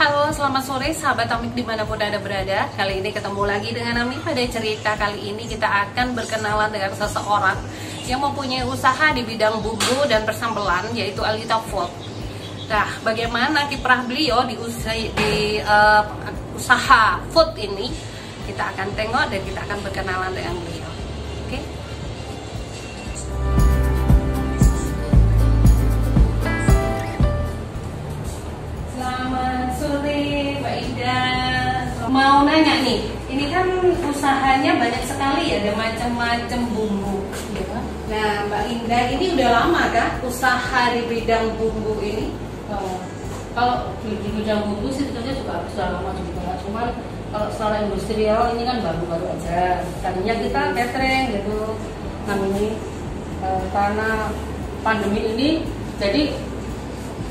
Halo, selamat sore sahabat Amik dimanapun Anda berada. Kali ini ketemu lagi dengan Ami. Pada cerita kali ini kita akan berkenalan dengan seseorang yang mempunyai usaha di bidang bumbu dan persambelan, yaitu Alita Food. Nah, bagaimana kiprah beliau di usaha food ini, kita akan tengok dan kita akan berkenalan dengan beliau. Oke? Selamat sore Mbak Ida. Mau nanya nih, ini kan usahanya banyak sekali ya, ada macam-macam bumbu. Ya. Nah, Mbak Indah ini udah lama kah usaha di bidang bumbu ini? Kalau di bidang bumbu sih tentunya juga sudah lama juga, cuman kalau secara industrial ini kan baru-baru aja. Tadinya kita catering gitu, namanya karena pandemi ini, jadi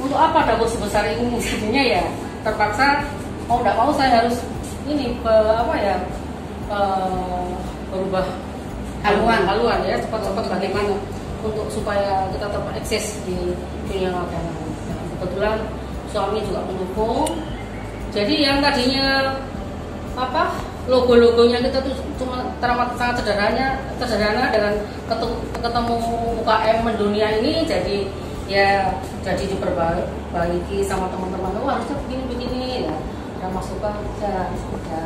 untuk apa dapur sebesar ini sebenarnya ya terpaksa mau tidak mau saya harus ini berubah haluan ya cepat-cepat bagaimana untuk supaya kita tetap eksis di dunia makanan. Nah, kebetulan suami juga mendukung. Jadi yang tadinya logo-logonya kita tuh cuma teramat sangat sederhana dengan ketemu UKM mendunia ini jadi diperbaiki sama teman-teman. Harusnya begini ya, ada masukan ya,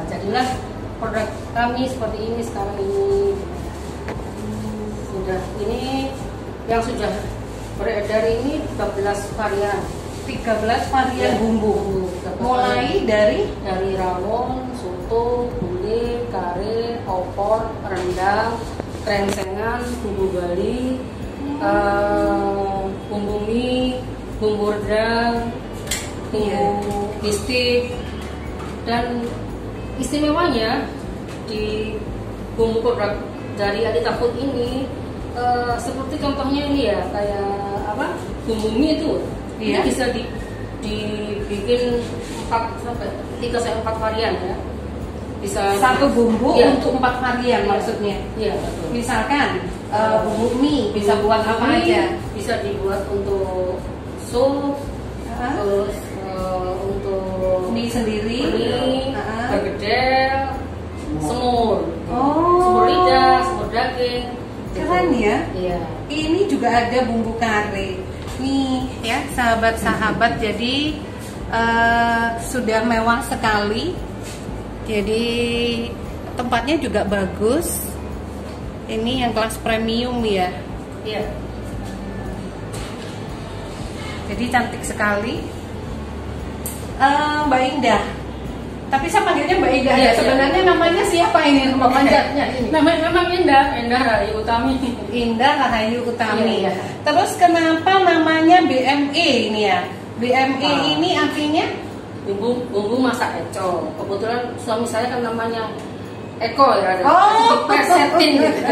jadilah produk kami seperti ini sekarang ini. Sudah ini yang sudah beredar ini 13 varian. 13 varian Ya, bumbu. Mulai dari rawon, soto, gulai, kare, opor, rendang, krengsengan, bumbu Bali, bumbu mie, bumbu rendang, bumbu bistik. Dan istimewanya di bumbu produk dari Alita Food ini seperti contohnya ini ya, kayak bumbu mie itu. Ini bisa dibikin 3-4 varian ya. Bisa satu bumbu ya, untuk 4 varian ya, maksudnya. Iya, betul. Misalkan bumbu mie bisa buat apa aja? Bisa dibuat untuk sup, terus untuk mie sendiri, bergedel, semur. Oh, semur lidah, semur daging. Keren ya. Iya. Ini juga ada bumbu kare. Nih ya sahabat-sahabat, jadi sudah mewah sekali. Jadi tempatnya juga bagus. Ini yang kelas premium ya. Iya. Jadi cantik sekali. Mbak Indah. Tapi saya panggilnya Mbak Indah ya. Sebenarnya namanya siapa ini? Nama panjangnya ini. Namanya memang Indah Rahayu Utami. Indah Rahayu Utami. Iya. Terus kenapa namanya BME ini ya? BME ini artinya bumbu masak Eco. Kebetulan suami saya kan namanya Eko ya, dipresetin gitu.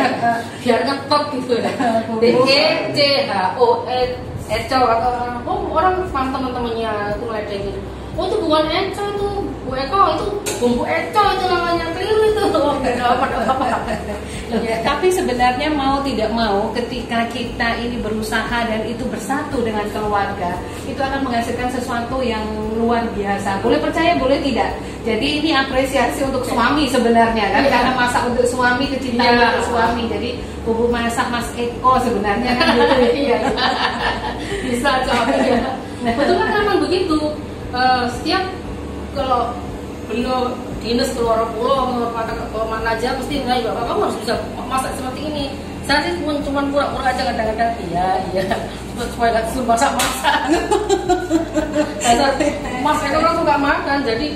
Biar ngetok gitu ya. DECHO Eco. Orang teman-temannya itu ngeledekin. Oh, itu bukan Eco, itu Bu Eko, itu bumbu Eco itu namanya, keliru itu. Ya, tapi sebenarnya mau tidak mau, ketika kita ini berusaha dan itu bersatu dengan keluarga, itu akan menghasilkan sesuatu yang luar biasa. Boleh percaya, boleh tidak. Jadi ini apresiasi untuk suami sebenarnya kan, karena masak untuk suami, kecintaan untuk suami. Jadi bumbu masak Mas Eko sebenarnya kan gitu. Iya. Bisa coba ya. Betul kan, memang begitu. Setiap kalau beliau dinas keluar pulau ke mana aja mesti nanya, Bapak, kamu harus bisa masak seperti ini. Saya sih cuma pura-pura aja kadang-kadang, iya supaya nggak disuruh masak-masak. Mas Eko kan suka makan, jadi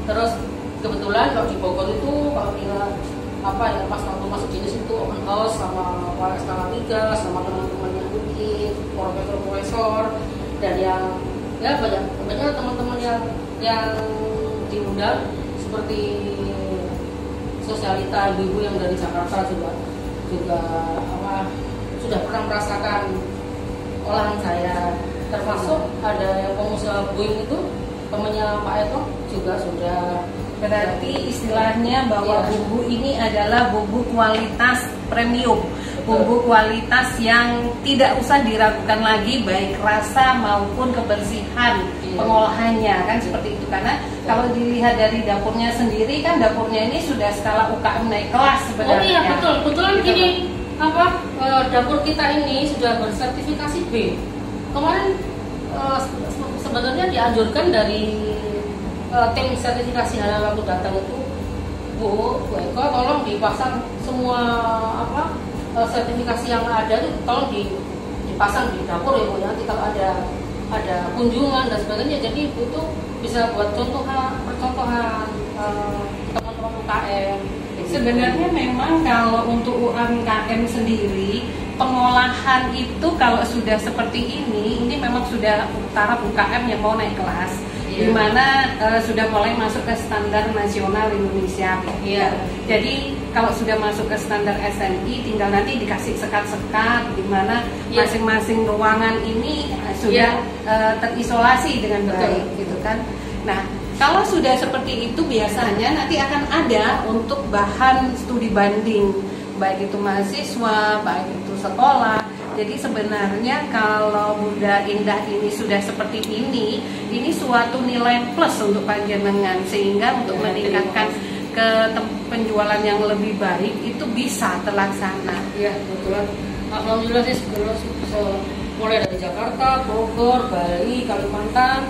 terus kebetulan kalau di Bogor itu kalau tinggal pas waktu masuk dinas itu open house sama Wali Skala 3 sama teman-teman yang bikin profesor dan yang banyak teman-teman yang diundang, seperti sosialita ibu-ibu yang dari Jakarta juga sudah pernah merasakan olahan saya, termasuk ada yang pengusaha Boeing itu temannya Pak Eko juga sudah. Berarti istilahnya bahwa bumbu ini adalah bumbu kualitas premium. bumbu kualitas yang tidak usah diragukan lagi baik rasa maupun kebersihan pengolahannya kan seperti itu. Karena kalau dilihat dari dapurnya sendiri kan dapurnya ini sudah skala UKM naik kelas sebenarnya. Oh iya betul, kebetulan gini dapur kita ini sudah bersertifikasi B. Kemarin sebenarnya dianjurkan dari tim sertifikasi halal waktu datang itu, Bu Eko tolong dipasang semua sertifikasi yang ada itu tolong dipasang di dapur ya Bu, nanti kalau ada kunjungan dan sebagainya, jadi Ibu itu bisa buat percontohan teman-teman UKM. Sebenarnya memang kalau untuk UMKM sendiri pengolahan itu kalau sudah seperti ini memang sudah taraf UKM yang mau naik kelas, di mana sudah mulai masuk ke standar nasional Indonesia. Jadi kalau sudah masuk ke standar SNI tinggal nanti dikasih sekat-sekat di mana masing-masing ruangan ini sudah terisolasi dengan baik gitu kan. Nah, kalau sudah seperti itu biasanya nanti akan ada untuk bahan studi banding, baik itu mahasiswa, baik itu sekolah. Jadi sebenarnya kalau Bunda Indah ini sudah seperti ini suatu nilai plus untuk panjenengan, sehingga untuk meningkatkan ke penjualan yang lebih baik itu bisa terlaksana. Iya, betul. Alhamdulillah sih mulai dari Jakarta, Bogor, Bali, Kalimantan,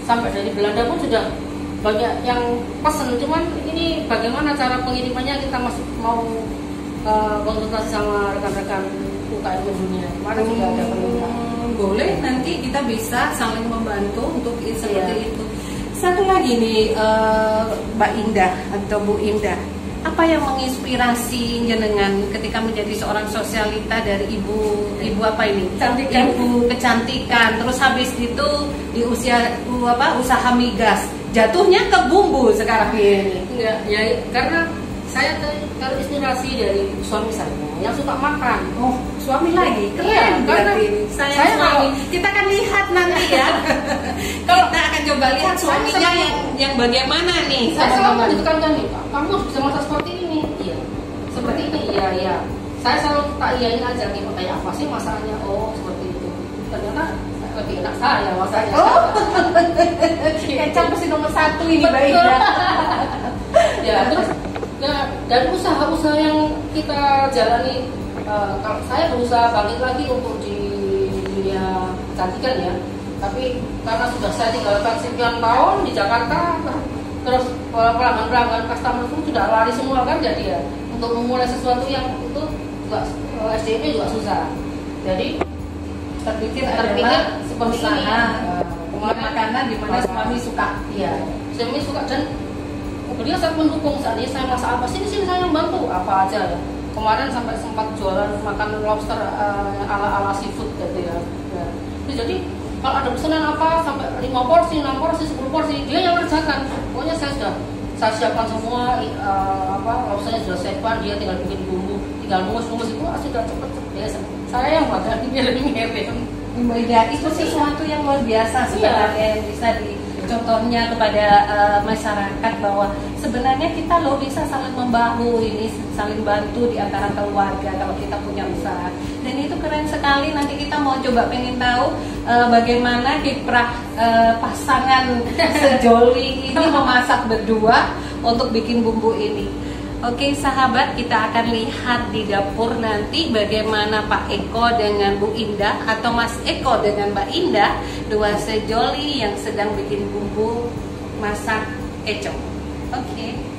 sampai dari Belanda pun sudah banyak yang pesan. Cuman ini bagaimana cara pengirimannya, kita masih mau konsultasi sama rekan-rekan UKM dunia. Kemarin sudah ada permintaan. Boleh, nanti kita bisa saling membantu untuk seperti itu. Satu lagi nih Mbak Indah atau Bu Indah, apa yang menginspirasi jenengan ketika menjadi seorang sosialita dari ibu apa ini? Ibu kecantikan, terus habis itu di usia usaha migas, jatuhnya ke bumbu sekarang ini. Enggak, ya karena saya kalau inspirasi dari suami saya yang suka makan. Oh, suami lagi? Keren. Karena saya suami. Kita akan lihat nanti ya. Kalau kita akan coba lihat suaminya yang bagaimana nih. Saya selalu ditekankan nih, kamu bisa masak seperti ini. Iya. Seperti ini. Iya. Saya selalu tak iyain aja nih, kayak apa sih masakannya? Oh, seperti itu. Ternyata lebih enak saya masaknya. Oh. Kecap pasti nomor 1 ini Mbak Indah. Ya, terus dan usaha-usaha yang kita jalani, kalau saya berusaha bangkit lagi untuk di dunia kecantikan ya, tapi karena sudah saya tinggalkan sekian tahun di Jakarta, terus pelanggan-pelanggan customer pun sudah lari semua kan, jadi ya untuk memulai sesuatu yang itu juga SDM juga susah, jadi terpikir seperti usaha ini, makanan di mana suami suka. Iya, suami suka dan beliau sangat mendukung. Saat ini saya masak apa, sini saya yang bantu apa aja ya. Kemarin sampai sempat jualan makan lobster ala seafood gitu ya. Jadi kalau ada pesanan apa sampai 5 porsi, 6 porsi, 10 porsi, dia yang ngerjakan. Pokoknya saya siapkan semua lobsternya sudah siapkan, dia tinggal bikin bumbu, tinggal numus itu sudah cepet biasa. Saya yang bakal lebih Mbak, itu sesuatu yang luar biasa sebenarnya yang bisa contohnya kepada masyarakat bahwa sebenarnya kita loh bisa saling membahu, ini saling bantu di antara keluarga kalau kita punya usaha, dan itu keren sekali. Nanti kita mau coba pengen tahu bagaimana kiprah pasangan sejoli ini memasak berdua untuk bikin bumbu ini. Oke sahabat, kita akan lihat di dapur nanti bagaimana Pak Eko dengan Bu Indah atau Mas Eko dengan Mbak Indah, dua sejoli yang sedang bikin bumbu masak eco. Oke.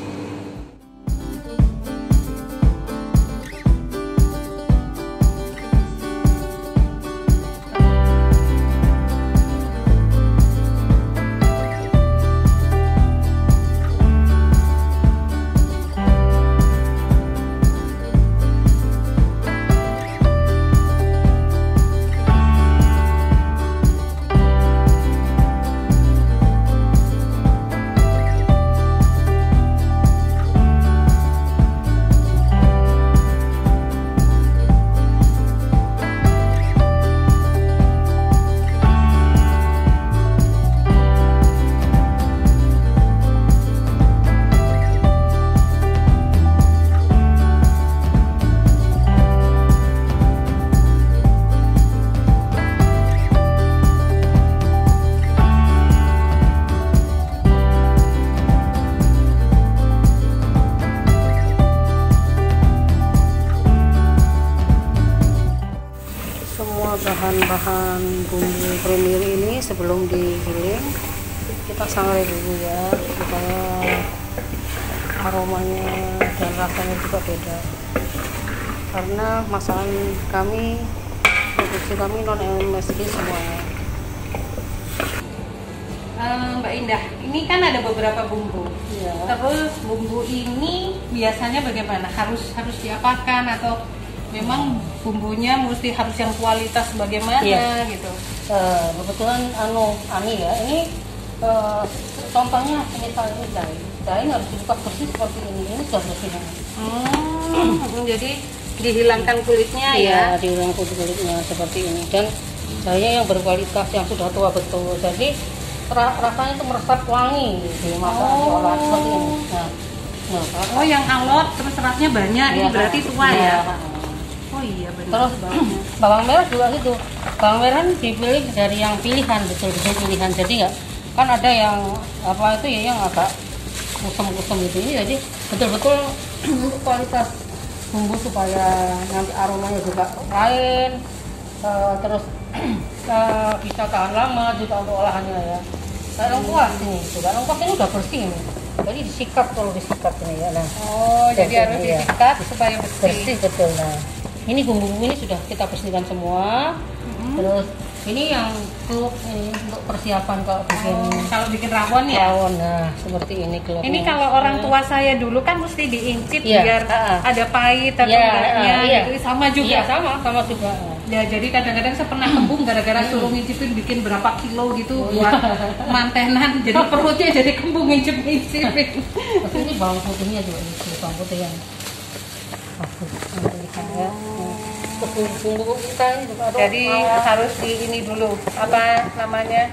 bahan-bahan bumbu premier ini sebelum digiling kita sangrai dulu ya, supaya aromanya dan rasanya juga beda. Karena masakan kami, produksi kami non MSG semuanya. Mbak Indah, ini kan ada beberapa bumbu. Ya. Terus bumbu ini biasanya bagaimana? Harus diapakan atau memang bumbunya mesti harus yang kualitas bagaimana gitu? Kebetulan Ani ya, ini contohnya misalnya jahe harus dibuka bersih seperti ini sudah bersih. Jadi dihilangkan kulitnya ya? Dihilangkan kulitnya seperti ini, dan jahe yang berkualitas yang sudah tua betul. Jadi rasanya itu meresap wangi dimasak diolah seperti ini. Oh, yang alot terus seratnya banyak, ini berarti tua ya? Oh iya benar. Terus bawang merah juga gitu. Bawang merah dipilih dari yang pilihan, betul-betul pilihan. Jadi nggak, kan ada yang apa itu ya, yang agak kusam-kusam gitu. Ini jadi betul-betul untuk kualitas bumbu supaya nanti aromanya juga lain. Terus bisa tahan lama juga untuk olahannya ya. Kayak lengkuas ini, juga lengkuas ini udah bersih ini. Jadi disikat, kalau disikat ini ya. Nah, jadi harus disikat supaya bersih. Betul. Nah, ini bumbu-bumbu ini sudah kita bersihkan semua. Terus ini yang keluk ini untuk persiapan kalau bikin rawon ya. Rawon, nah seperti ini keluknya. Ini kalau orang tua saya dulu kan mesti diincit biar ada pahit atau enggaknya gitu. Sama juga. Iya, sama juga. Ya, jadi kadang-kadang saya pernah kembung gara-gara suruh ngicipin bikin berapa kilo gitu buat mantenan. Jadi perutnya jadi kembung ngicip-ngicipin. Tapi ini bawang putihnya juga, ini bawang putih yang bagus. Ya. Bumbu kita ini juga jadi harus di ini dulu, apa namanya,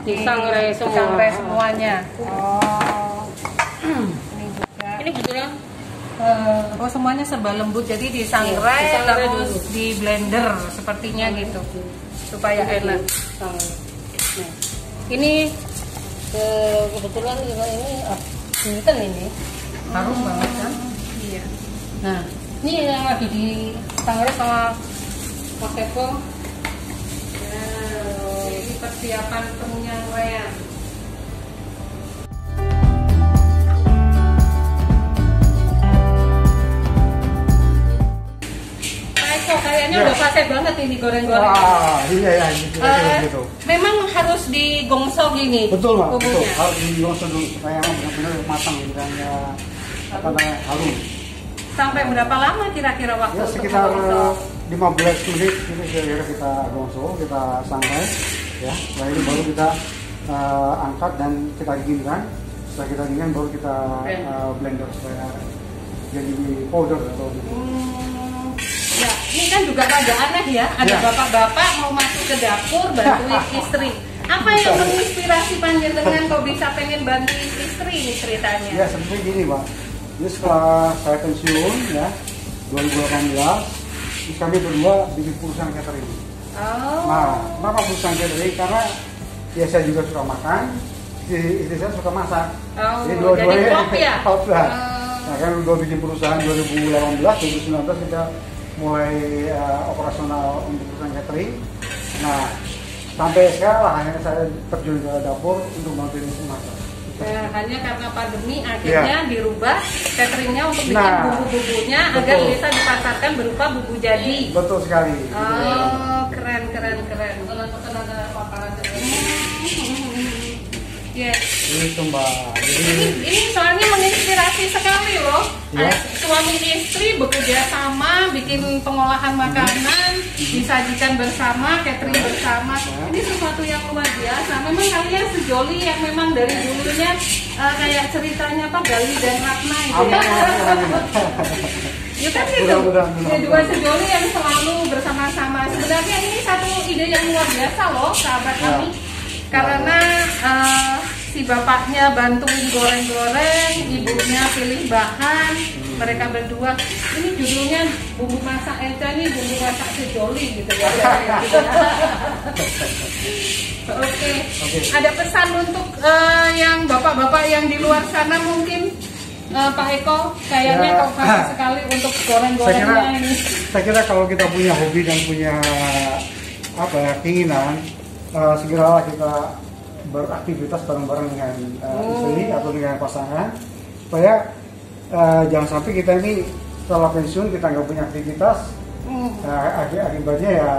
disangrai semuanya. Ini kebetulan semuanya serba lembut, jadi disangrai terus di blender sepertinya gitu supaya enak. Nah, ini kebetulan ini punten ini harum banget kan. Iya. Nah, ini yang lagi disangrai sama Mas Eko. Ini persiapan penyangraian. Kayaknya udah fase banget ini goreng-goreng. Wah, iya gitu. Memang harus digongsok gini. Betul, Mbak. Bumbunya. Betul. Harus digongsok dulu supaya benar-benar matang gitu kan, ya. Apa namanya? Harum. Sampai berapa lama kira-kira waktu? Ya, sekitar 15 menit gitu kira-kira kita gongsok, kita sangrai ya. Setelah itu baru kita angkat dan kita dinginkan. Setelah kita dinginkan baru kita blender supaya jadi powder atau gitu. Ya, ini kan juga agak aneh ya, ada bapak-bapak mau masuk ke dapur bantuin istri. Apa yang menginspirasi panjenengan kok bisa pengen bantuin istri ini ceritanya? Ya, seperti gini, Pak. Ini setelah saya pensiun ya, 2018, terus kami berdua bikin perusahaan catering. Nah, kenapa perusahaan catering? Karena ya saya juga suka makan, istri saya suka masak. Jadi dua-duanya klop ya. Nah, kan udah bikin perusahaan 2018, 2019 kita mulai operasional untuk perusahaan catering. Nah, sampai sekarang lah hanya saya terjun ke dapur untuk bantuin istri masak. Hanya karena pandemi akhirnya dirubah cateringnya untuk bikin bumbu-bumbunya agar bisa dipasarkan berupa bumbu jadi. Betul sekali. Oh, keren. Yes. Itu, Mbak. Ini soalnya menginspirasi sekali loh. Ya. Suami istri bekerja sama, bikin pengolahan makanan, disajikan bersama, catering bersama. Ini sesuatu yang luar biasa. Memang kalian sejoli yang memang dari dulunya kayak ceritanya apa Gali dan Ratna itu ya. Ya kan gitu. Dua sejoli yang selalu bersama-sama. Sebenarnya ini satu ide yang luar biasa loh, sahabat kami. Karena si bapaknya bantuin goreng-goreng, ibunya pilih bahan, mereka berdua. Ini judulnya bumbu masak Eca, ini bumbu masak sejoli gitu ya. Oke. Ada pesan untuk yang bapak-bapak yang di luar sana mungkin Pak Eko, kayaknya Ya. kok fasih sekali untuk goreng-gorengnya ini. Saya kira kalau kita punya hobi dan punya apa ya, keinginan, segeralah kita beraktivitas bareng-bareng dengan istri atau dengan pasangan, supaya jangan sampai kita ini setelah pensiun kita nggak punya aktivitas. Akibatnya ya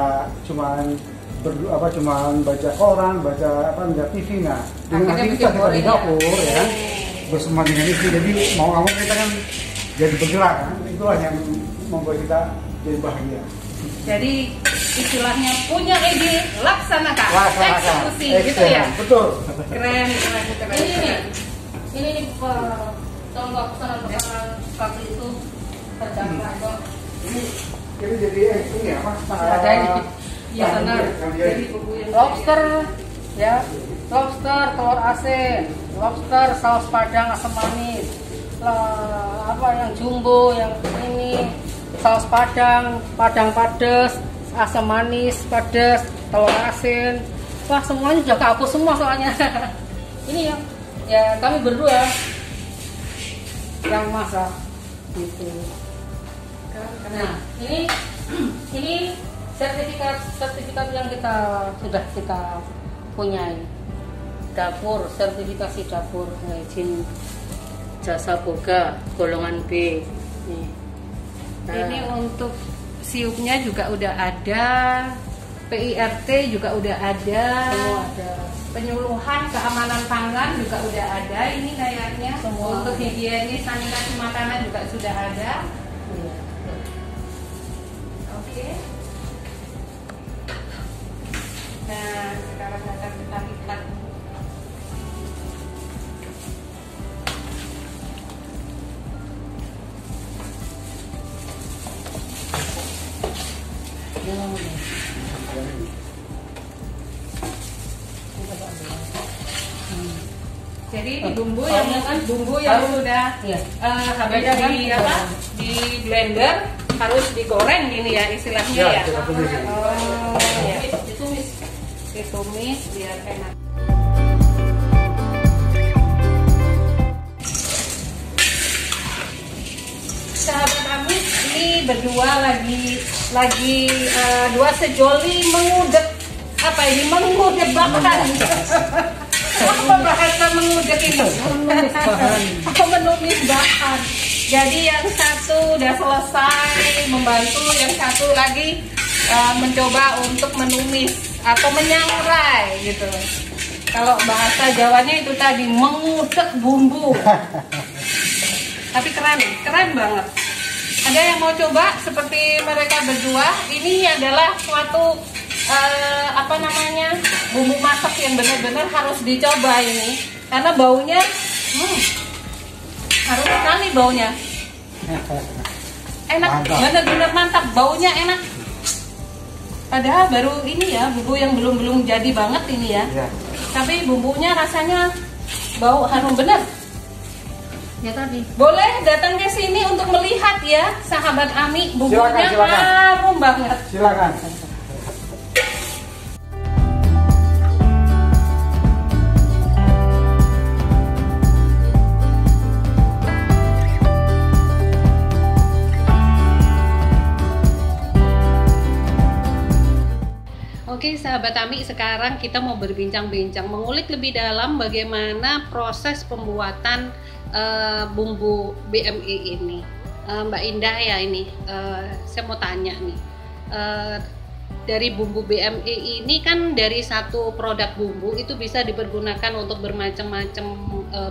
cuman cuman baca koran, ngeliat TV. Nah, dengan Akhirnya aktivitas bikin kita di boring, dapur ya kan, bersama dengan istri, jadi mau nggak mau kita kan jadi bergerak kan, itulah yang membuat kita jadi bahagia. Jadi istilahnya punya ide, laksanakan, eksekusi, gitu ya. Betul. Keren. Ini nih contoh pesanan-pesanan seperti itu terdapat. Ini jadi ini apa? Ada ini. Iya benar. Jadi buku yang Lobster, ya, lobster telur asin, lobster saus padang asam manis, apa yang jumbo, yang ini saus padang, padang pedas, asam manis, pedas, telur asin. Wah, semuanya sudah kehapus semua soalnya. Ini ya kami berdua yang masak gitu. Nah, ini sertifikat yang sudah kita punyai. Dapur, sertifikasi dapur izin jasa boga golongan B. ini untuk siupnya juga udah ada, PIRT juga udah ada, Semua ada. penyuluhan keamanan pangan juga udah ada. Ini kayaknya Semua untuk ada. higienis sanitasi makanan juga sudah ada. Iya. Oke. Nah, sekarang akan kita lihat. Jadi ini bumbu yang sudah Iya. habis Beda kan? di apa? Di blender harus digoreng ini ya istilahnya Ya, ya. kita tumis ya. Oh, ya. Ditumis biar enak. Sahabat kami ini berdua lagi dua sejoli mengudek apa ini mengudek bahan. Apa bahasa mengudek ini? Menumis bahan. Menumis bahan. Jadi yang satu udah selesai membantu, yang satu lagi mencoba untuk menumis atau menyangrai gitu. Kalau bahasa Jawanya itu tadi mengudek bumbu. Tapi keren banget. Ada yang mau coba seperti mereka berdua? Ini adalah suatu bumbu masak yang benar-benar harus dicoba ini, karena baunya harus sekali baunya. Enak, benar-benar mantap, baunya enak. Padahal baru ini ya, bumbu yang belum jadi banget ini ya. Ya. Tapi bumbunya rasanya bau harum benar. Ya tadi. Boleh datang ke sini untuk melihat ya, sahabat Ami, bumbunya Silakan. harum banget. Silakan. Oke sahabat Ami, sekarang kita mau berbincang-bincang, mengulik lebih dalam bagaimana proses pembuatan bumbu BMI ini. Mbak Indah ya ini, saya mau tanya nih, dari bumbu BMI ini kan dari satu produk bumbu itu bisa dipergunakan untuk bermacam-macam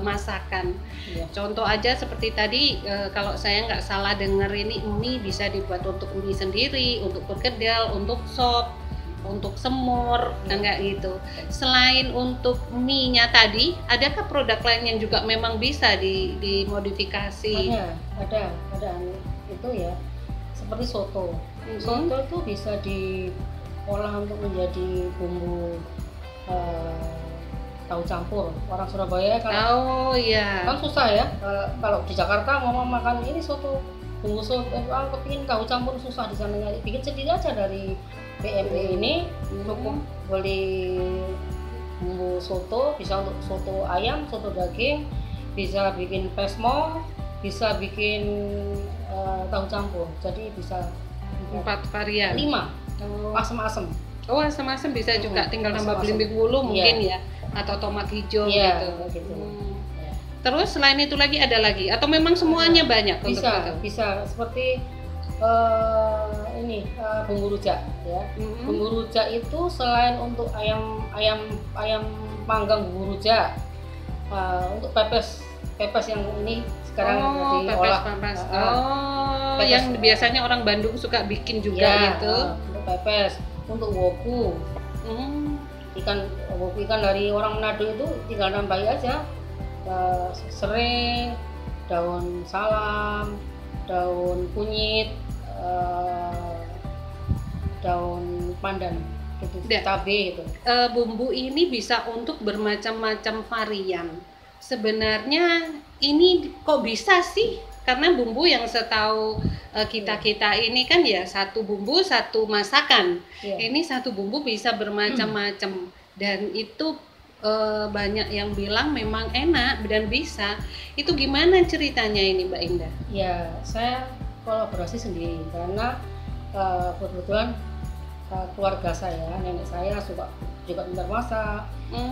masakan. Iya. Contoh aja seperti tadi, kalau saya nggak salah dengar ini mie bisa dibuat untuk mie sendiri, untuk perkedel, untuk sop, untuk semur dan kayak gitu. Selain untuk mie-nya tadi, adakah produk lain yang juga memang bisa dimodifikasi? Ada itu ya, seperti soto. Soto itu bisa diolah untuk menjadi bumbu tahu campur. Orang Surabaya Oh iya. kan susah ya, kalau di Jakarta mau makan ini soto, bumbu soto, kepingin tahu campur susah di sana nyari. Bikin sendiri aja dari BMI ini, cukup beli bumbu soto, bisa untuk soto ayam, soto daging, bisa bikin pesmo, bisa bikin tahu campur. Jadi bisa 4 varian. 5 Oh. asam-asam. Oh, asam-asam bisa juga, tinggal tambah Asam-asam. belimbing wulu mungkin Iya. ya, atau tomat hijau Iya, gitu. gitu. Ya. Terus selain itu lagi ada lagi atau memang semuanya banyak untuk Bisa, itu? bisa seperti ini bumbu rujak ya. Mm-mm. Bumbu rujak itu selain untuk ayam panggang bumbu rujak, untuk pepes yang ini sekarang diolah. pepes. Pepes. Yang biasanya orang Bandung suka bikin juga Ya, gitu. untuk pepes, untuk woku. Woku ikan dari orang Manado itu tinggal nambahi aja serai, daun salam, daun kunyit, daun pandan, gitu, Ya. cabai itu. Bumbu ini bisa untuk bermacam-macam varian. Sebenarnya ini kok bisa sih? Karena bumbu yang setahu kita ini kan ya satu bumbu satu masakan. Iya. Ini satu bumbu bisa bermacam-macam dan itu banyak yang bilang memang enak dan bisa. Itu gimana ceritanya ini Mbak Indah? Ya, saya kolaborasi sendiri karena kebetulan keluarga saya, nenek saya juga pintar masak,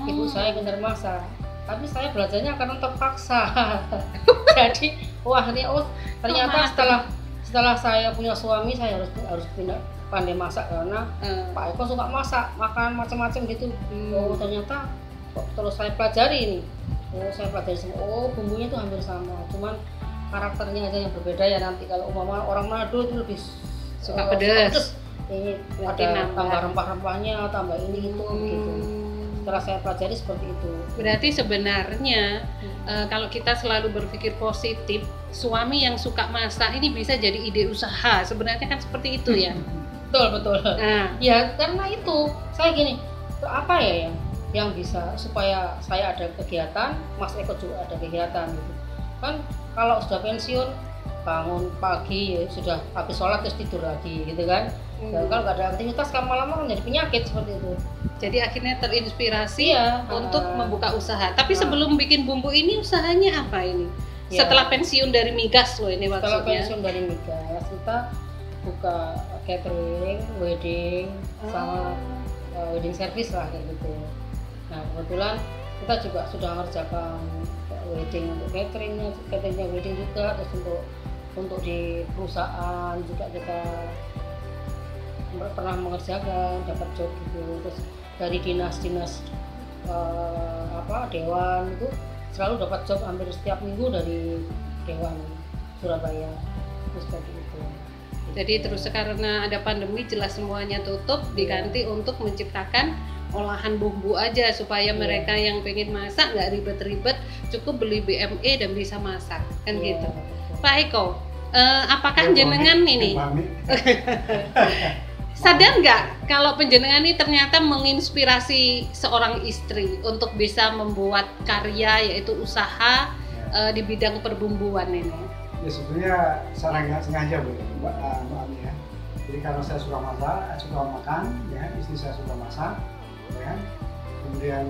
ibu saya pintar masak. Tapi saya belajarnya karena terpaksa. Jadi, ternyata setelah saya punya suami, saya harus pandai masak karena Pak Eko suka masak, makan macam-macam gitu. Oh, ternyata terus saya pelajari ini. Saya pelajari semua. Oh, bumbunya itu hampir sama, cuman karakternya aja yang berbeda ya. Nanti kalau umpama orang Manado itu lebih suka pedas. Ini Berarti ada nambah. tambah rempah-rempahnya, tambah ini itu gitu. Setelah saya pelajari seperti itu. Berarti sebenarnya kalau kita selalu berpikir positif, suami yang suka masak ini bisa jadi ide usaha. Sebenarnya kan seperti itu ya. Betul. Nah, Ya karena itu saya gini, apa ya yang bisa supaya saya ada kegiatan, Mas Eko juga ada kegiatan gitu. Kan kalau sudah pensiun, bangun pagi ya sudah habis sholat terus tidur lagi gitu kan. Ya, kalau nggak ada aktivitas lama-lama kan jadi penyakit seperti itu. jadi akhirnya terinspirasi Iya, untuk membuka usaha. Tapi sebelum bikin bumbu ini usahanya apa ini? Ya. Setelah pensiun dari migas loh ini Setelah maksudnya. pensiun dari migas kita buka catering, wedding, sama wedding service lah kayak gitu. Nah kebetulan kita juga sudah mengerjakan wedding untuk cateringnya wedding juga, terus untuk di perusahaan juga kita pernah mengerjakan, dapat job gitu. Terus dari dinas dewan itu selalu dapat job hampir setiap minggu dari Dewan Surabaya. Terus seperti itu. Jadi terus karena ada pandemi jelas semuanya tutup, diganti untuk menciptakan olahan bumbu aja supaya mereka yang pengen masak nggak ribet-ribet, cukup beli BME dan bisa masak kan Iya, gitu. betul. Pak Eko, apakah jenengan ini Pahami. sadar nggak kalau penjenengan ini ternyata menginspirasi seorang istri untuk bisa membuat karya yaitu usaha di bidang perbumbuan ini? Ya sebenarnya secara nggak sengaja Mbak Ami ya. Jadi karena saya suka masak, suka makan, ya istri saya suka masak, ya. Kemudian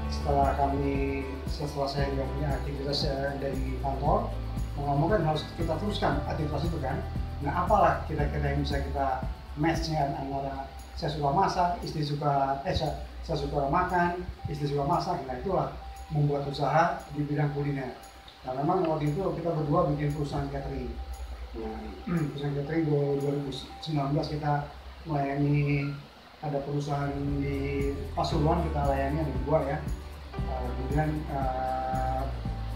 setelah saya nggak punya aktivitas dari kantor, mau ngomong kan harus kita teruskan aktivitas itu kan. Nah apalah kira-kira yang bisa kita match-nya antara saya suka masak, istri suka saya suka makan, istri suka masak. Nah itulah membuat usaha di bidang kuliner. Nah memang waktu itu kita berdua bikin perusahaan catering. Perusahaan catering 2019 kita melayani, ada perusahaan di Pasuruan kita layani ada 2 ya. Kemudian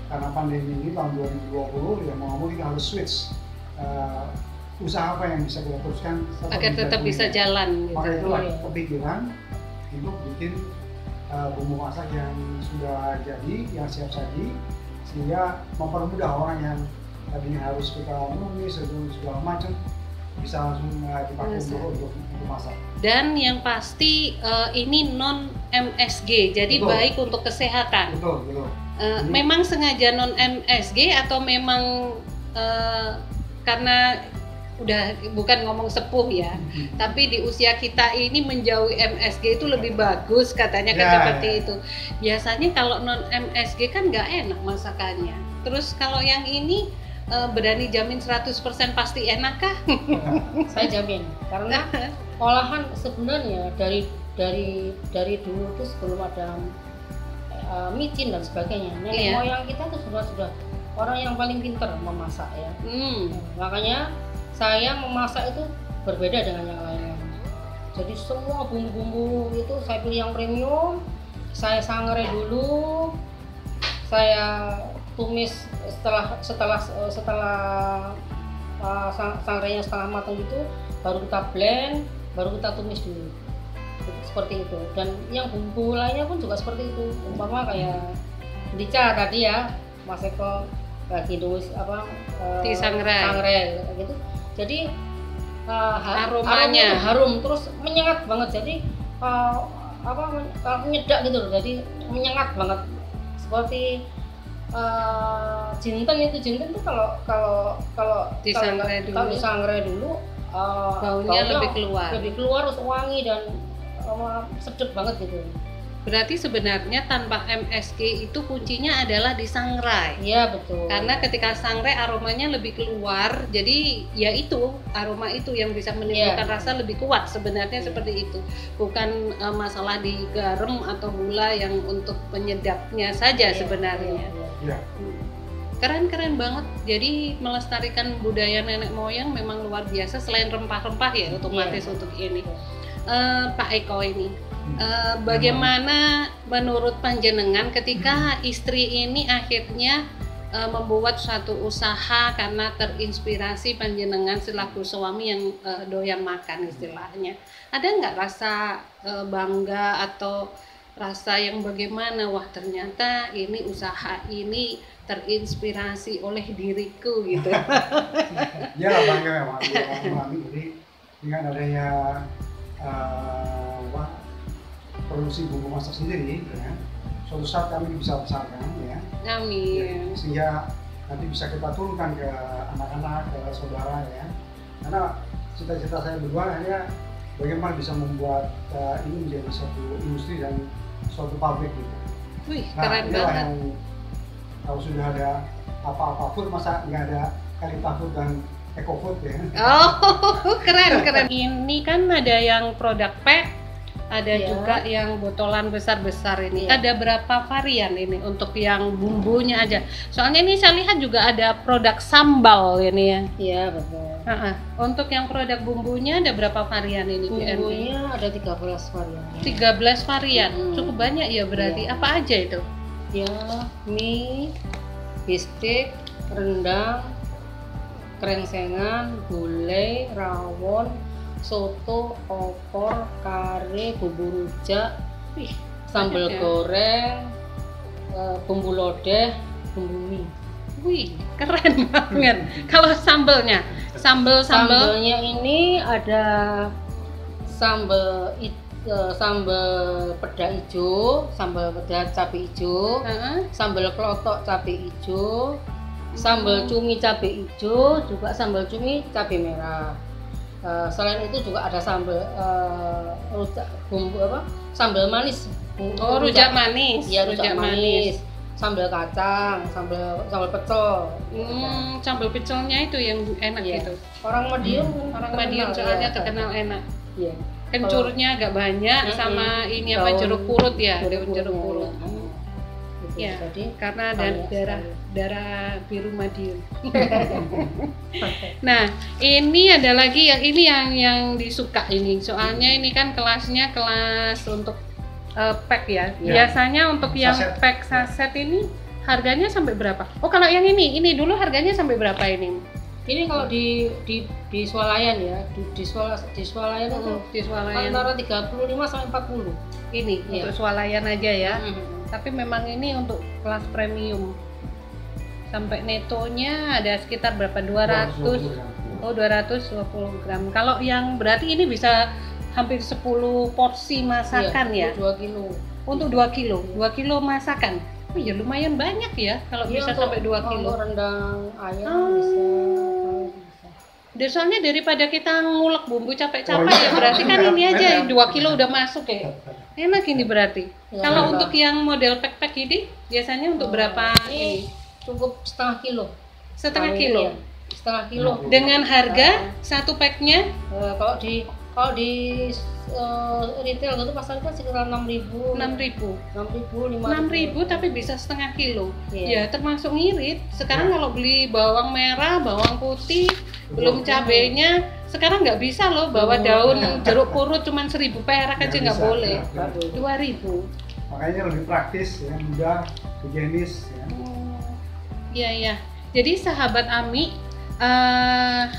karena pandemi ini tahun 2020 ya mau ngomong kita harus switch usaha apa yang bisa kita teruskan Agar tetap bisa jalan gitu. Maka itulah kepikiran untuk bikin bumbu masak yang sudah jadi, yang siap saji, sehingga mempermudah orang yang tadinya harus kita numis segala macam bisa langsung dipakai untuk masak. Dan yang pasti ini non MSG, jadi Betul. baik untuk kesehatan. Betul. Memang sengaja non MSG atau memang karena udah bukan ngomong sepuh ya, tapi di usia kita ini menjauhi MSG itu lebih bagus katanya kan, seperti itu. Biasanya kalau non MSG kan nggak enak masakannya. Terus kalau yang ini berani jamin 100% pasti enak kah? Saya jamin, karena olahan sebenarnya dari dulu tuh sebelum ada micin dan sebagainya, nenek moyang kita tuh sudah orang yang paling pintar memasak ya. Makanya saya memasak itu berbeda dengan yang lainnya. Jadi semua bumbu-bumbu itu saya pilih yang premium, saya sangrai dulu, saya tumis setelah sangrainya setengah matang itu, baru kita blend, baru kita tumis dulu. Seperti itu. Dan yang bumbu lainnya pun juga seperti itu. Umpama kayak merica tadi ya, Mas Eko lagi nulis sangrai gitu. Jadi aromanya harum, terus menyengat banget. Jadi menyedak gitu loh. Jadi menyengat banget. Seperti jinten tuh kalau disangrai dulu baunya lebih keluar terus wangi dan sedap banget gitu. Berarti sebenarnya tanpa MSG itu kuncinya adalah disangrai. Iya betul. Karena ketika sangrai aromanya lebih keluar, jadi ya itu aroma itu yang bisa menimbulkan rasa lebih kuat sebenarnya seperti itu. Bukan masalah di garam atau gula yang untuk penyedapnya saja sebenarnya. Keren banget. Jadi melestarikan budaya nenek moyang memang luar biasa. Selain rempah-rempah ya otomatis untuk ini. Pak Eko ini, bagaimana menurut panjenengan ketika istri ini akhirnya membuat suatu usaha karena terinspirasi panjenengan selaku suami yang doyan makan istilahnya? Ada nggak rasa bangga atau rasa yang bagaimana, wah ternyata ini usaha ini terinspirasi oleh diriku gitu? Ya bangga memang jadi dengan adanya produksi bumbu masak sendiri ya. Suatu saat kami bisa pasarkan ya. Amin. Ya, sehingga nanti bisa kita turunkan ke anak-anak, ke saudara ya. Karena cita-cita saya berdua hanya bagaimana bisa membuat ini menjadi suatu industri dan suatu pabrik gitu. Wih, keren banget. Yang kalau sudah ada apa-apa food, masa nggak ada Kalita Food dan Eko Food ya. Oh, keren. Ini kan ada yang produk pack, ada juga yang botolan besar-besar ini. Ada berapa varian ini untuk yang bumbunya aja? Soalnya ini saya lihat juga ada produk sambal ini ya. Iya, betul. Untuk yang produk bumbunya ada berapa varian ini? Bumbunya ada 13 varian. 13 varian. Cukup banyak ya berarti. Apa aja itu? Ya, mie, bistik, rendang, krengsengan, gulai, rawon, soto, opor, kare, bumbu rujak, sambal goreng, bumbu lodeh, bumbu mie. Wih, keren banget. Kalau sambelnya Sambelnya ini ada sambal peda hijau, sambal peda cabai hijau, sambal kelotok cabai hijau, sambal cumi cabai hijau, juga sambal cumi cabai merah. Selain itu juga ada sambal sambal manis. Rujak manis. Iya, rujak manis. Sambal kacang, sambal pecel. Sambal pecelnya itu yang enak gitu. Orang Madiun, soalnya terkenal enak. Iya. Kencurnya agak banyak sama ini apa jeruk purut ya, daun jeruk purut. Ya, karena ada darah biru Madiun. Nah, ini ada lagi yang disuka ini. Soalnya ini kan kelasnya kelas untuk pack ya. Biasanya untuk yang saset. Pack saset ini harganya sampai berapa? Oh, kalau yang ini dulu harganya sampai berapa ini? Ini kalau di swalayan ya, di swalayan itu antara 35 sampai 40. Ini untuk swalayan aja ya. Tapi memang ini untuk kelas premium. Sampai netonya ada sekitar berapa? 200. Oh, 220 gram. Kalau yang berarti ini bisa hampir 10 porsi masakan ya? 2 kilo. Untuk 2 kilo. 2 kilo masakan. Oh ya lumayan banyak ya kalau bisa sampai 2 kilo. Rendang ayam bisa. Soalnya daripada kita ngulek bumbu capek-capek iya. ya berarti kan ini aja Enak. 2 kilo udah masuk ya. Enak ini berarti. Ya, Kalau enak. untuk yang model pack-pack ini biasanya untuk berapa ini? Cukup setengah kilo. Setengah Kalau kilo. ini ya, setengah kilo. Dengan harga satu packnya Kalau di retail gitu pasar kan sekitar 6.000. 6.000. 6.000, 6.000 tapi bisa setengah kilo. Iya. Ya termasuk ngirit. Sekarang kalau beli bawang merah, bawang putih, belum cabenya, sekarang nggak bisa loh bawa daun jeruk purut cuman 1.000 perak aja nggak bisa, boleh. nggak boleh. 2.000. Makanya lebih praktis ya, mudah, higienis ya. Iya ya. Jadi sahabat Ami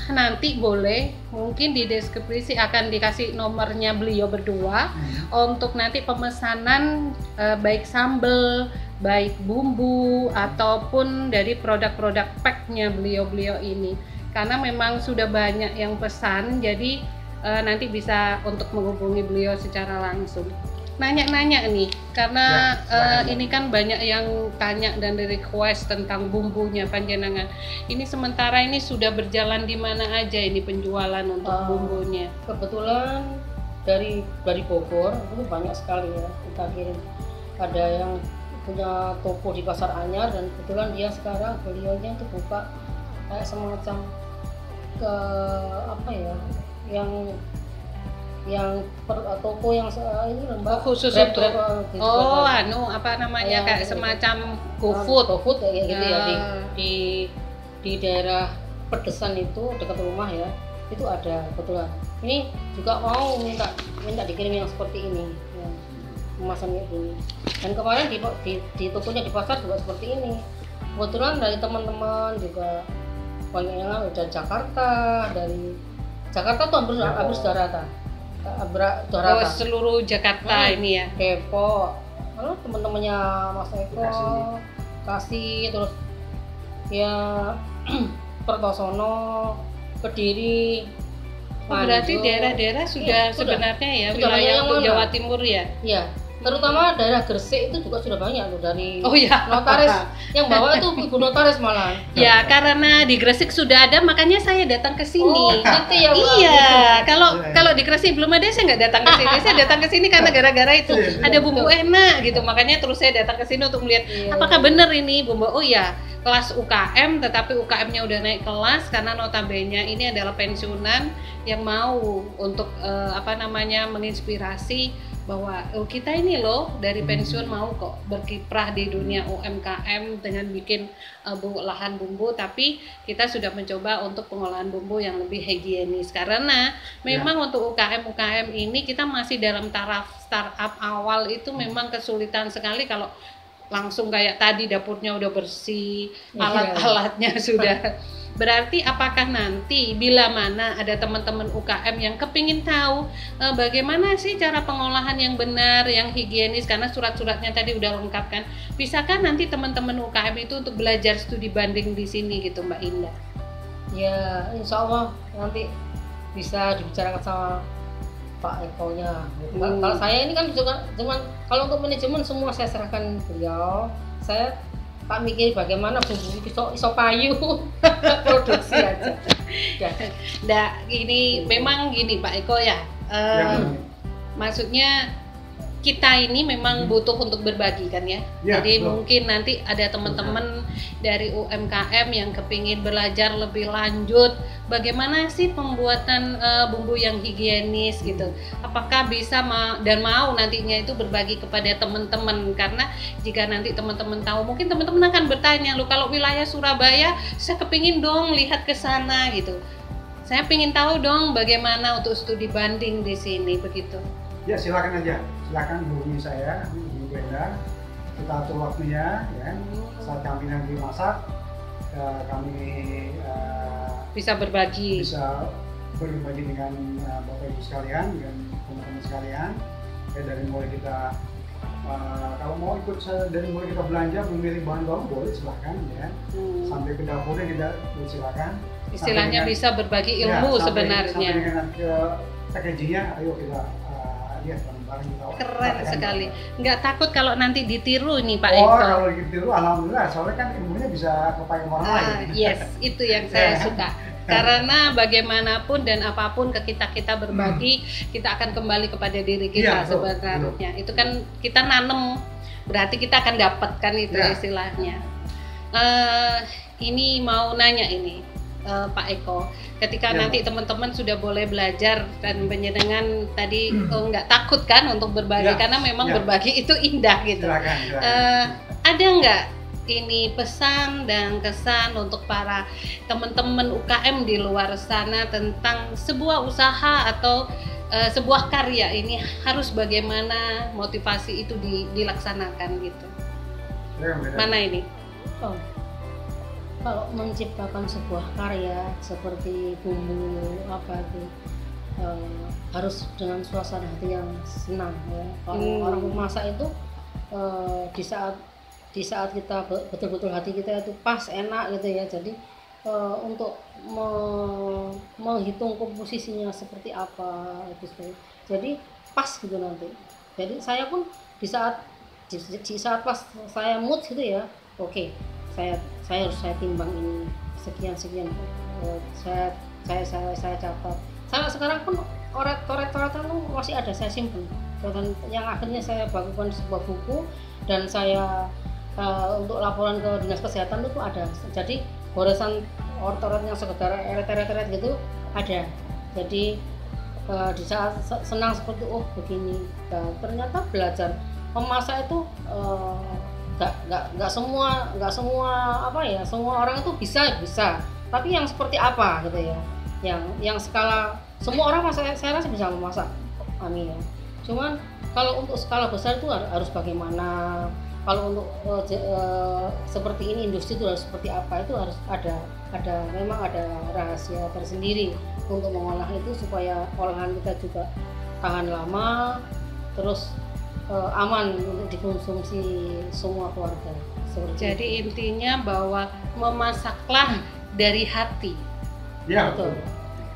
nanti boleh mungkin di deskripsi akan dikasih nomornya beliau berdua untuk nanti pemesanan baik sambal, baik bumbu ataupun dari produk-produk packnya beliau ini. Karena memang sudah banyak yang pesan, jadi nanti bisa untuk menghubungi beliau secara langsung. Nanya-nanya nih, karena ini kan banyak yang tanya dan request tentang bumbunya panjenengan. Ini sementara ini sudah berjalan di mana aja ini penjualan untuk bumbunya? Kebetulan dari Bogor itu banyak sekali ya kita kirim. Ada yang punya toko di Pasar Anyar dan kebetulan dia sekarang beliaunya itu buka kayak semacam ke apa ya toko yang ini mbak Khusus Grab, untuk gitu, oh Grab. apa namanya Kayak kayak semacam GoFood. GoFood kayak gitu ya Ah. di daerah Pedesan itu dekat rumah ya itu ada kebetulan. Ini juga mau minta dikirim yang seperti ini ya, kemasan kayak gini. Dan kemarin di tokonya di pasar juga seperti ini. Kebetulan dari teman-teman juga banyak yang dari Jakarta, dari Jakarta tuh hampir sudah rata. Oh, seluruh Jakarta ini ya. Depok, lalu teman-temannya Mas Eko, Kasih, terus ya Kertosono, Kediri. Oh, berarti Nganjuk. daerah-daerah sudah Sudah. sebenarnya ya Sudah wilayah banyak untuk yang Jawa mana? Timur ya. Iya, terutama daerah Gresik itu juga sudah banyak loh dari Oh ya. notaris yang bawa itu ibu notaris malah. Ya, karena di Gresik sudah ada, makanya saya datang ke sini. Oh, gitu ya, Mbak. Iya, kalau Iya. kalau di Gresik belum ada, saya nggak datang ke sini. Saya datang ke sini karena gara-gara itu Iya, ada bumbu enak gitu. Makanya terus saya datang ke sini untuk melihat Iya. apakah benar ini bumbu. Oh ya, kelas UKM, tetapi UKM-nya udah naik kelas karena notabene ini adalah pensiunan yang mau untuk menginspirasi bahwa kita ini loh dari pensiun mau kok berkiprah di dunia UMKM dengan bikin lahan bumbu, tapi kita sudah mencoba untuk pengolahan bumbu yang lebih higienis karena memang untuk UKM ini kita masih dalam taraf startup awal, itu memang kesulitan sekali kalau langsung kayak tadi dapurnya udah bersih, alat-alatnya sudah. Berarti apakah nanti bila mana ada teman-teman UKM yang kepingin tahu bagaimana sih cara pengolahan yang benar, yang higienis, karena surat-suratnya tadi udah lengkap kan, bisakah nanti teman-teman UKM itu untuk belajar studi banding di sini gitu Mbak Indah? Ya, insya Allah nanti bisa dibicarakan sama Pak Eko-nya. Kalau saya ini kan juga cuman kalau untuk manajemen semua saya serahkan beliau. Saya tak mikir bagaimana bumbu iso payu produksi aja. Nah, ini memang gini Pak Eko ya. Maksudnya kita ini memang butuh untuk berbagi kan ya. Jadi betul. mungkin nanti ada teman-teman dari UMKM yang kepingin belajar lebih lanjut bagaimana sih pembuatan bumbu yang higienis gitu. Apakah bisa dan mau nantinya itu berbagi kepada teman-teman, karena jika nanti teman-teman tahu mungkin teman-teman akan bertanya, loh kalau wilayah Surabaya saya kepingin dong lihat ke sana gitu. Saya pingin tahu dong bagaimana untuk studi banding di sini begitu. Ya silakan aja, silakan hubungi saya, hubungi Brenda. Kita atur waktunya, ya. Saat kami nanti masak, kami bisa berbagi dengan Bapak Ibu sekalian, dengan teman-teman sekalian. Ya, dari mulai kita kalau mau ikut dari mulai kita belanja memilih bahan baku boleh silakan ya. Sampai ke dapurnya kita silakan. Istilahnya bisa berbagi ilmu sebenarnya. Sampai dengan packagingnya, ayo kita lihat barang-barang kita. Keren sekali. Nggak takut kalau nanti ditiru nih Pak Oh, Eko? kalau ditiru alhamdulillah, soalnya kan ilmunya bisa kepakai orang lain. Yes, itu yang saya suka. Karena bagaimanapun dan apapun kita berbagi, kita akan kembali kepada diri kita sebenarnya. Itu kan kita nanem, berarti kita akan dapatkan itu istilahnya. Ini mau nanya ini Pak Eko, ketika nanti teman-teman sudah boleh belajar dan penjenengan tadi nggak takut kan untuk berbagi, karena memang berbagi itu indah gitu. Silakan. Ada nggak ini pesan dan kesan untuk para teman-teman UKM di luar sana tentang sebuah usaha atau sebuah karya ini harus bagaimana motivasi itu dilaksanakan gitu? Mana ini? Kalau menciptakan sebuah karya seperti bumbu apa itu harus dengan suasana hati yang senang ya. Kalau orang memasak itu di saat kita betul-betul hati kita itu pas enak gitu ya, jadi untuk menghitung komposisinya seperti apa itu jadi pas gitu nanti. Jadi saya pun di saat pas saya mood gitu ya, oke, saya harus timbang ini sekian saya catat. Saya sekarang pun coret-coretan itu masih ada, saya simpen. Dan yang akhirnya saya bagikan sebuah buku dan saya untuk laporan ke dinas kesehatan itu ada. Jadi goresan ortoret yang sekedar eret-eret gitu ada. Jadi di saat senang seperti begini, ternyata belajar memasak itu nggak semua apa ya, semua orang itu bisa, tapi yang seperti apa gitu ya, yang skala semua orang saya rasa bisa memasak, amin ya. Cuman kalau untuk skala besar itu harus bagaimana, kalau untuk seperti ini industri itu harus seperti apa, itu harus ada memang ada rahasia tersendiri untuk mengolah itu supaya olahan kita juga tahan lama, terus aman untuk dikonsumsi semua keluarga. Jadi itu. Intinya bahwa memasaklah dari hati. Ya, betul.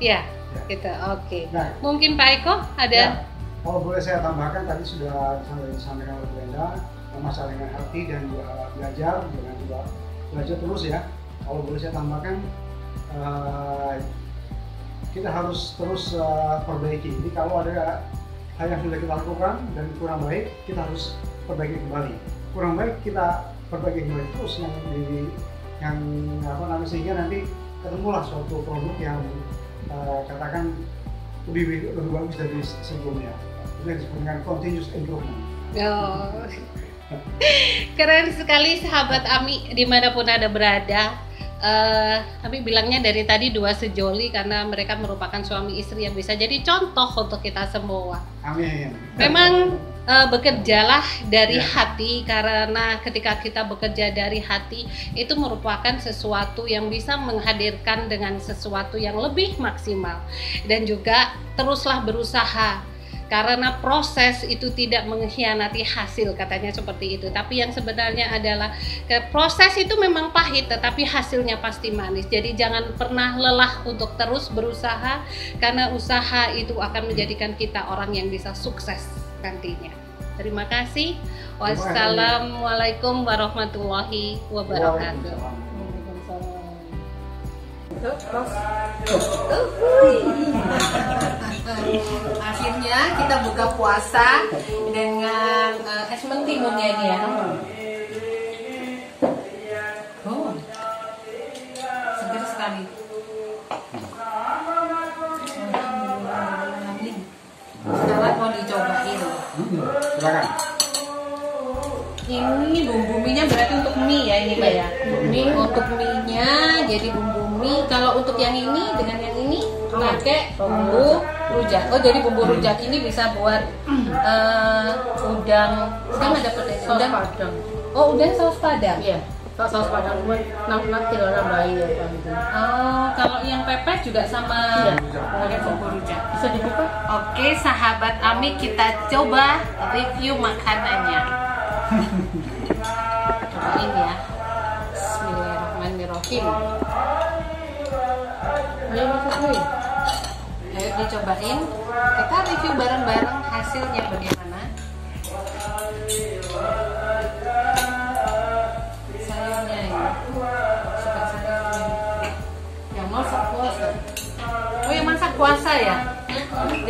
Ya, gitu. Oke. Nah, mungkin Pak Eko ada? Ya, kalau boleh saya tambahkan, tadi sudah disampaikan oleh Brenda, memasak dengan hati dan juga belajar, jangan juga belajar terus ya. Kalau boleh saya tambahkan, kita harus terus perbaiki. Jadi kalau ada hal yang sudah kita lakukan dan kurang baik, kita harus perbaiki kembali. Kurang baik kita perbaiki kembali terus sehingga nanti ketemulah suatu produk yang katakan lebih bagus dari sebelumnya. Itu yang disebut dengan continuous improvement. Oh. Keren sekali sahabat Ami dimanapun ada berada. Ami bilangnya dari tadi dua sejoli karena mereka merupakan suami istri yang bisa jadi contoh untuk kita semua. Amin. Memang bekerjalah dari hati, karena ketika kita bekerja dari hati itu merupakan sesuatu yang bisa menghadirkan dengan sesuatu yang lebih maksimal, dan juga teruslah berusaha. Karena proses itu tidak mengkhianati hasil, katanya seperti itu. Tapi yang sebenarnya adalah proses itu memang pahit, tetapi hasilnya pasti manis. Jadi jangan pernah lelah untuk terus berusaha, karena usaha itu akan menjadikan kita orang yang bisa sukses nantinya. Terima kasih. Wassalamualaikum warahmatullahi wabarakatuh. Akhirnya kita buka puasa dengan es mentimunnya ini ya. Oh, segar sekali. Sekarang mau dicobain. Silakan. Ini bumbu mie-nya berarti untuk mie ya ini Mbak ya. Mie untuk mie-nya jadi bumbu mie. Kalau untuk yang ini dengan yang ini pakai bumbu rujak. Oh, jadi bumbu rujak ini bisa buat udang. Sekarang ada udang padang. Oh, udang saus padang. Iya. Saus padang buat nanti nambahin ya Pak. Oh, kalau yang pepes juga sama pakai bumbu rujak. Bisa dibuka? Oke, sahabat Ami, kita coba review makanannya. Cobain ya. Bismillahirrahmanirrahim. Ayo masuk nih. Ayo dicobain. Kita review bareng-bareng hasilnya bagaimana. Sayurnya ini. Suka sayurnya. Yang masak puasa.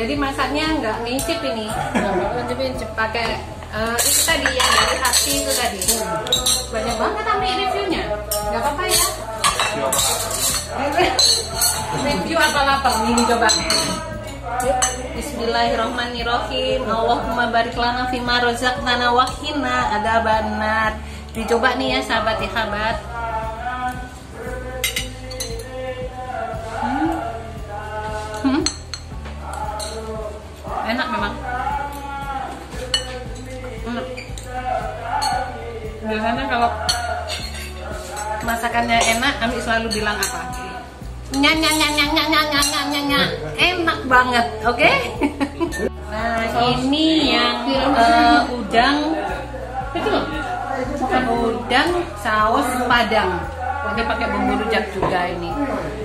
Jadi masaknya nggak ngisip ini. Pakai itu tadi yang dari hati itu tadi. Banyak banget ambil reviewnya. Nggak apa-apa ya. Review apa lapar ini coba. Yuk, bismillahirrahmanirrahim. Allahumma barik lana fima razaqtana wa qina adzabannar. Dicoba nih ya sahabat ihabat. Enak memang. Biasanya kalau masakannya enak, Ami selalu bilang apa? Nya. Enak banget, oke? Nah, ini yang udang saus Padang. Ini pakai bumbu rujak juga ini.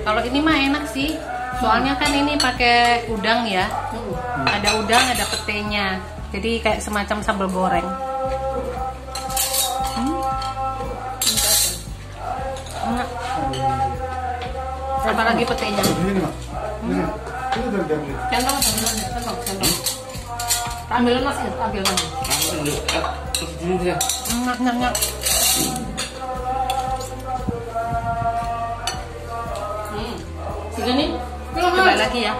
Kalau ini mah enak sih. Soalnya kan ini pakai udang ya. Ada udang, ada petenya. Jadi kayak semacam sambal goreng. Enak. Apa lagi petenya? Centong. Ambil mas, ambil mas. Enak. Segini? Coba lagi ya.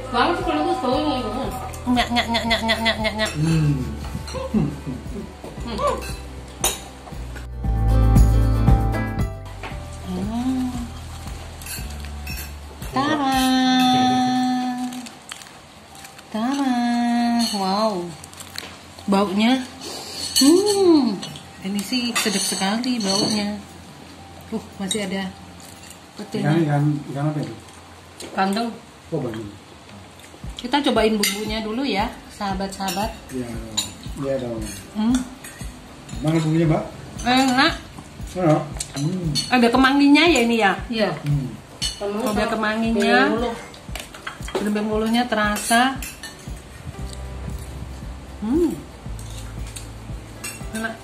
Banget sih kalau gue baunya itu. Nyak. Tara. Wow. Baunya. Ini sih sedap sekali baunya. Masih ada petenya. Ikan apa itu? Bandeng. Oh, bandeng. Kita cobain bumbunya dulu ya, sahabat-sahabat. Iya dong. Mana bumbunya, Mbak? Enak. Enak. Ada kemanginya ya ini ya? Iya. Ada kemanginya. Lembek bulunya terasa. Enak.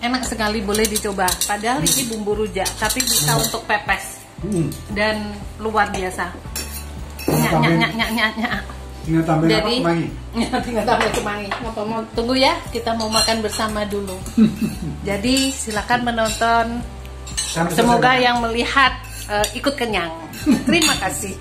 Enak sekali, boleh dicoba. Padahal ini bumbu rujak, tapi bisa untuk pepes. Dan luar biasa. Nyak. Tinggal tambahin Jadi, apa kemangi? Tinggal tambah kemangi. Tunggu ya, kita mau makan bersama dulu. Jadi silakan menonton. Semoga yang melihat ikut kenyang. Terima kasih.